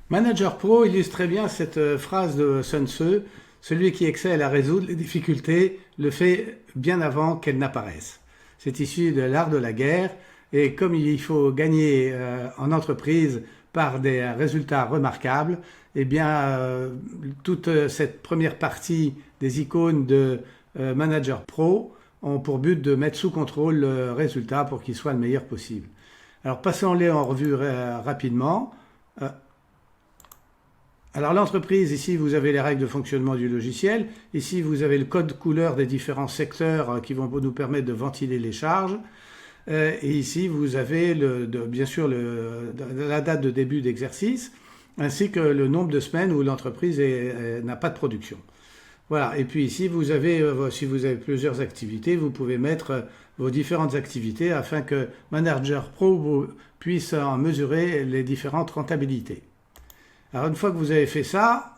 Manager Pro illustre très bien cette phrase de Sun Tzu: celui qui excelle à résoudre les difficultés le fait bien avant qu'elles n'apparaissent. C'est issu de l'art de la guerre, et comme il faut gagner en entreprise par des résultats remarquables, eh bien toute cette première partie des icônes de Manager Pro ont pour but de mettre sous contrôle le résultat pour qu'il soit le meilleur possible. Alors passons-les en revue rapidement. Alors l'entreprise, ici vous avez les règles de fonctionnement du logiciel. Ici vous avez le code couleur des différents secteurs qui vont nous permettre de ventiler les charges. Et ici vous avez bien sûr la date de début d'exercice, ainsi que le nombre de semaines où l'entreprise n'a pas de production. Voilà, et puis ici vous avez, si vous avez plusieurs activités, vous pouvez mettre vos différentes activités afin que Manager Pro puisse en mesurer les différentes rentabilités. Alors une fois que vous avez fait ça,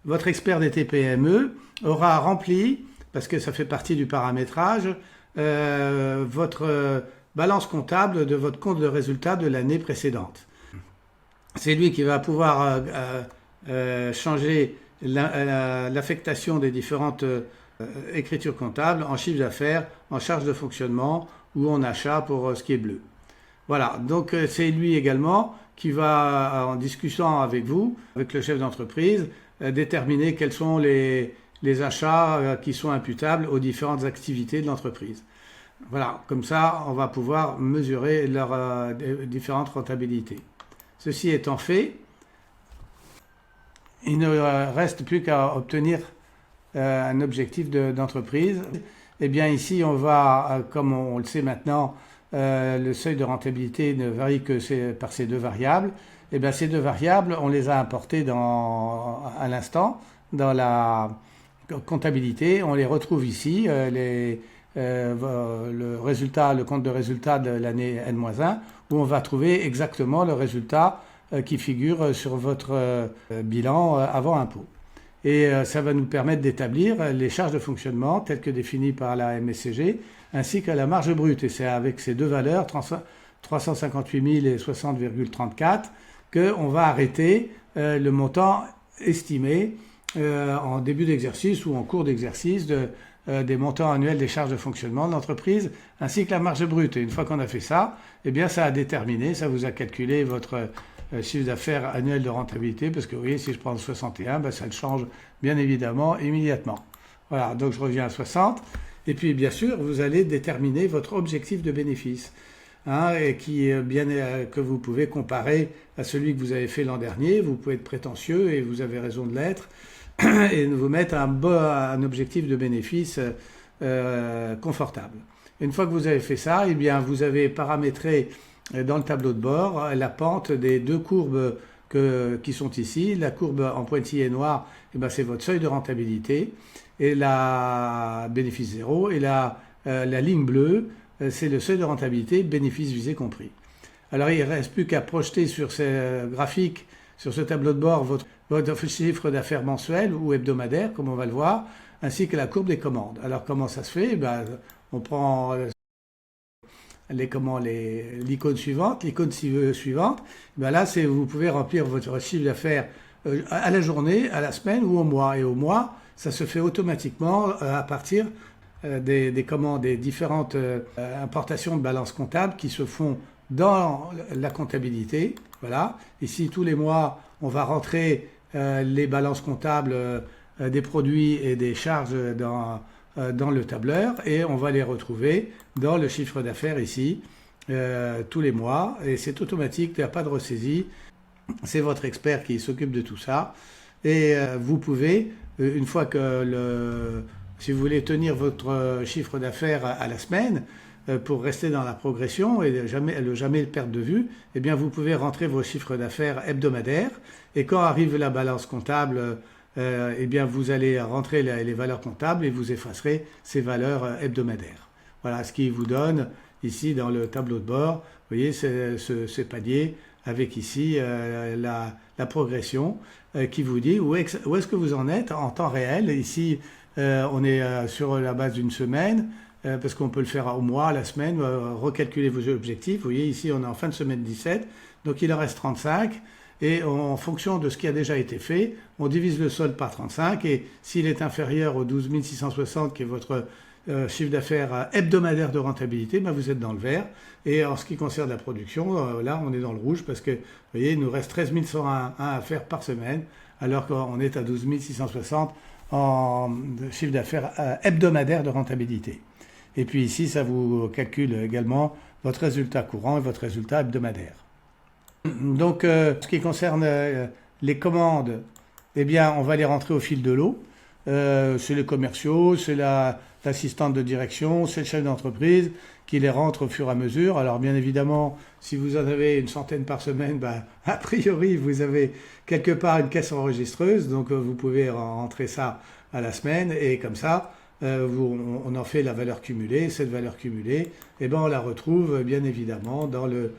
votre expert des TPME aura rempli, parce que ça fait partie du paramétrage, votre balance comptable de votre compte de résultat de l'année précédente. C'est lui qui va pouvoir changer l'affectation des différentes écritures comptables en chiffre d'affaires, en charge de fonctionnement ou en achat pour ce qui est bleu. Voilà, donc c'est lui également qui va, en discutant avec vous, avec le chef d'entreprise, déterminer quels sont les achats qui sont imputables aux différentes activités de l'entreprise. Voilà, comme ça, on va pouvoir mesurer leurs différentes rentabilités. Ceci étant fait, il ne reste plus qu'à obtenir un objectif d'entreprise. Eh bien ici, on va, comme on le sait maintenant, le seuil de rentabilité ne varie que par ces deux variables. Eh bien ces deux variables, on les a importées à l'instant dans la comptabilité. On les retrouve ici, le compte de résultat de l'année N-1, où on va trouver exactement le résultat qui figure sur votre bilan avant impôt. Et ça va nous permettre d'établir les charges de fonctionnement telles que définies par la MSCG, ainsi que la marge brute. Et c'est avec ces deux valeurs, 358 000 et 60,34, qu'on va arrêter le montant estimé en début d'exercice ou en cours d'exercice des montants annuels des charges de fonctionnement de l'entreprise, ainsi que la marge brute. Et une fois qu'on a fait ça, eh bien ça a déterminé, ça vous a calculé votre chiffre d'affaires annuel de rentabilité, parce que vous voyez, si je prends 61, ben, ça le change bien évidemment immédiatement. Voilà, donc je reviens à 60. Et puis bien sûr, vous allez déterminer votre objectif de bénéfice, et que vous pouvez comparer à celui que vous avez fait l'an dernier. Vous pouvez être prétentieux, et vous avez raison de l'être, et vous mettre un objectif de bénéfice confortable. Une fois que vous avez fait ça, eh bien, vous avez paramétré dans le tableau de bord la pente des deux courbes qui sont ici. La courbe en pointillé noir, eh bien, c'est votre seuil de rentabilité, et la bénéfice zéro, et la ligne bleue, c'est le seuil de rentabilité, bénéfice visé compris. Alors il ne reste plus qu'à projeter sur ces graphiques, sur ce tableau de bord, votre chiffre d'affaires mensuel ou hebdomadaire, comme on va le voir, ainsi que la courbe des commandes. Alors comment ça se fait? Ben, on prend l'icône suivante, ben là vous pouvez remplir votre chiffre d'affaires à la journée, à la semaine ou au mois. Et au mois, ça se fait automatiquement à partir des différentes importations de balance comptable qui se font dans la comptabilité. Voilà. Ici, tous les mois, on va rentrer les balances comptables des produits et des charges dans le tableur, et on va les retrouver dans le chiffre d'affaires ici tous les mois, et c'est automatique, il n'y a pas de ressaisie, c'est votre expert qui s'occupe de tout ça. Et vous pouvez, une fois que si vous voulez tenir votre chiffre d'affaires à la semaine, pour rester dans la progression et jamais le perdre de vue, eh bien vous pouvez rentrer vos chiffres d'affaires hebdomadaires, et quand arrive la balance comptable, eh bien vous allez rentrer les valeurs comptables et vous effacerez ces valeurs hebdomadaires. Voilà ce qui vous donne ici dans le tableau de bord, vous voyez ce panier avec ici la progression qui vous dit où est-ce que vous en êtes en temps réel. Ici on est sur la base d'une semaine, parce qu'on peut le faire au mois, à la semaine, recalculer vos objectifs. Vous voyez ici on est en fin de semaine 17, donc il en reste 35. et en fonction de ce qui a déjà été fait, on divise le solde par 35 et s'il est inférieur aux 12 660 qui est votre chiffre d'affaires hebdomadaire de rentabilité, ben vous êtes dans le vert. Et en ce qui concerne la production, là on est dans le rouge parce que vous voyez, il nous reste 13 101 à faire par semaine alors qu'on est à 12 660 en chiffre d'affaires hebdomadaire de rentabilité. Et puis ici, ça vous calcule également votre résultat courant et votre résultat hebdomadaire. Donc, ce qui concerne les commandes, eh bien, on va les rentrer au fil de l'eau. C'est les commerciaux, c'est l'assistante de direction, c'est le chef d'entreprise qui les rentre au fur et à mesure. Alors, bien évidemment, si vous en avez une centaine par semaine, ben, a priori, vous avez quelque part une caisse enregistreuse. Donc, vous pouvez rentrer ça à la semaine et comme ça, on en fait la valeur cumulée. Cette valeur cumulée, eh ben, on la retrouve bien évidemment dans le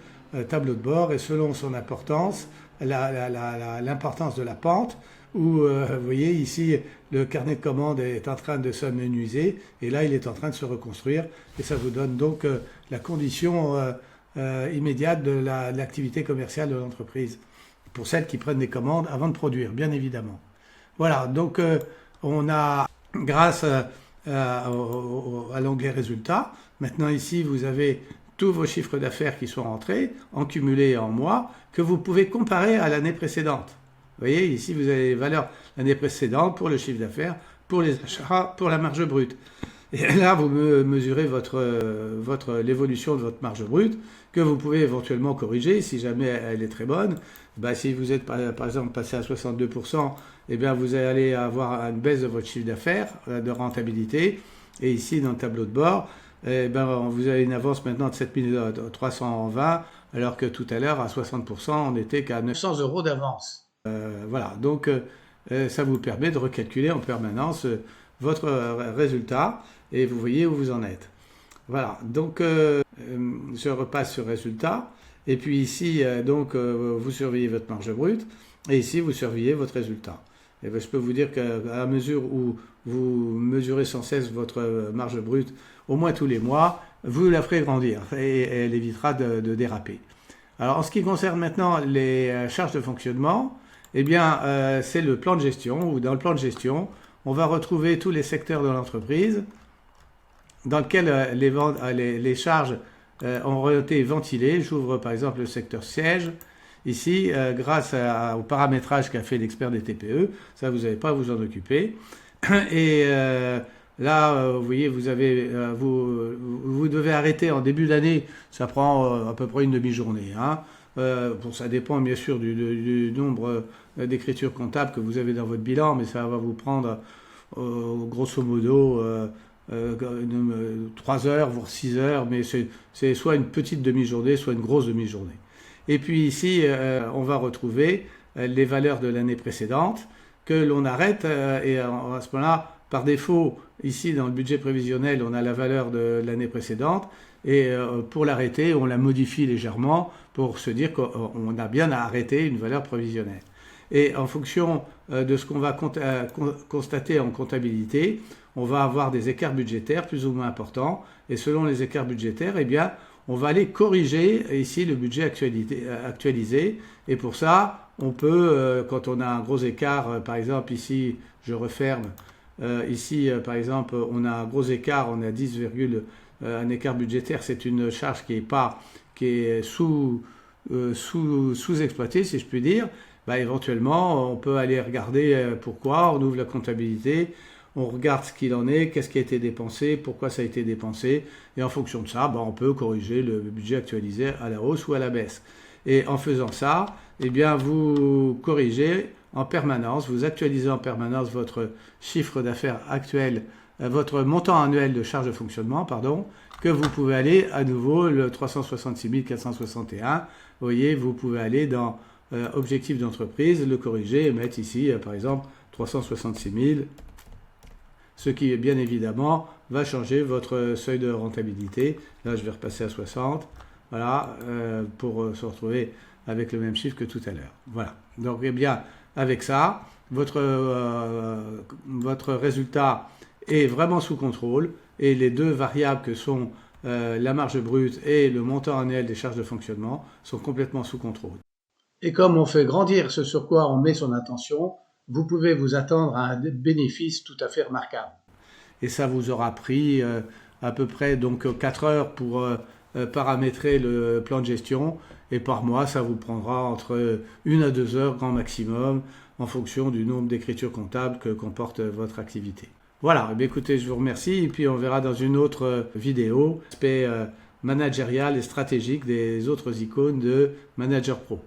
tableau de bord et selon son importance, l'importance de la pente, où vous voyez ici le carnet de commandes est en train de s'amenuiser et là il est en train de se reconstruire et ça vous donne donc la condition immédiate de l'activité commerciale de l'entreprise pour celles qui prennent des commandes avant de produire, bien évidemment. Voilà, donc on a, grâce à l'onglet résultats, maintenant ici vous avez tous vos chiffres d'affaires qui sont rentrés, en cumulé et en mois, que vous pouvez comparer à l'année précédente. Vous voyez, ici vous avez les valeurs l'année précédente pour le chiffre d'affaires, pour les achats, pour la marge brute. Et là, vous mesurez l'évolution de votre marge brute, que vous pouvez éventuellement corriger si jamais elle est très bonne. Ben, si vous êtes par exemple passé à 62%, eh bien, vous allez avoir une baisse de votre chiffre d'affaires, de rentabilité. Et ici, dans le tableau de bord, eh ben, vous avez une avance maintenant de 7320, alors que tout à l'heure, à 60%, on n'était qu'à 900 € d'avance. Voilà, donc ça vous permet de recalculer en permanence votre résultat et vous voyez où vous en êtes. Voilà, donc je repasse sur résultat. Et puis ici, donc, vous surveillez votre marge brute et ici, vous surveillez votre résultat. Et bien, je peux vous dire qu'à la mesure où vous mesurez sans cesse votre marge brute, au moins tous les mois, vous la ferez grandir et elle évitera de déraper. Alors, en ce qui concerne maintenant les charges de fonctionnement, eh bien, c'est le plan de gestion, où dans le plan de gestion, on va retrouver tous les secteurs de l'entreprise dans lesquels les charges ont été ventilées. J'ouvre par exemple le secteur siège. Ici, grâce au paramétrage qu'a fait l'expert des TPE, ça vous n'avez pas à vous en occuper. Et là, vous voyez, vous devez arrêter en début d'année, ça prend à peu près une demi-journée. Hein. Bon, ça dépend bien sûr du nombre d'écritures comptables que vous avez dans votre bilan, mais ça va vous prendre grosso modo 3 heures, voire 6 heures, mais c'est soit une petite demi-journée, soit une grosse demi-journée. Et puis ici, on va retrouver les valeurs de l'année précédente que l'on arrête et à ce moment-là, par défaut, ici dans le budget prévisionnel, on a la valeur de l'année précédente et pour l'arrêter, on la modifie légèrement pour se dire qu'on a bien arrêté une valeur prévisionnelle. Et en fonction de ce qu'on va constater en comptabilité, on va avoir des écarts budgétaires plus ou moins importants et selon les écarts budgétaires, eh bien, on va aller corriger ici le budget actualisé et pour ça, on peut, quand on a un gros écart, par exemple ici, je referme, ici par exemple, on a un gros écart, on a 10, un écart budgétaire, c'est une charge qui est sous-exploitée, si je puis dire. Bah, éventuellement, on peut aller regarder pourquoi, on ouvre la comptabilité, on regarde ce qu'il en est, qu'est-ce qui a été dépensé, pourquoi ça a été dépensé, et en fonction de ça, on peut corriger le budget actualisé à la hausse ou à la baisse. Et en faisant ça, eh bien, vous corrigez en permanence, vous actualisez en permanence votre chiffre d'affaires actuel, votre montant annuel de charges de fonctionnement, que vous pouvez aller à nouveau le 366 461. Vous voyez, vous pouvez aller dans objectif d'entreprise, le corriger et mettre ici, par exemple, 366 000. Ce qui, bien évidemment, va changer votre seuil de rentabilité. Là, je vais repasser à 60. Voilà, pour se retrouver avec le même chiffre que tout à l'heure. Voilà. Donc, eh bien, avec ça, votre résultat est vraiment sous contrôle et les deux variables que sont la marge brute et le montant annuel des charges de fonctionnement sont complètement sous contrôle. Et comme on fait grandir ce sur quoi on met son attention, vous pouvez vous attendre à un bénéfice tout à fait remarquable. Et ça vous aura pris à peu près donc 4 heures pour paramétrer le plan de gestion. Et par mois, ça vous prendra entre 1 à 2 heures grand maximum en fonction du nombre d'écritures comptables que comporte votre activité. Voilà, et bien écoutez, je vous remercie et puis on verra dans une autre vidéo l'aspect managérial et stratégique des autres icônes de Manager Pro.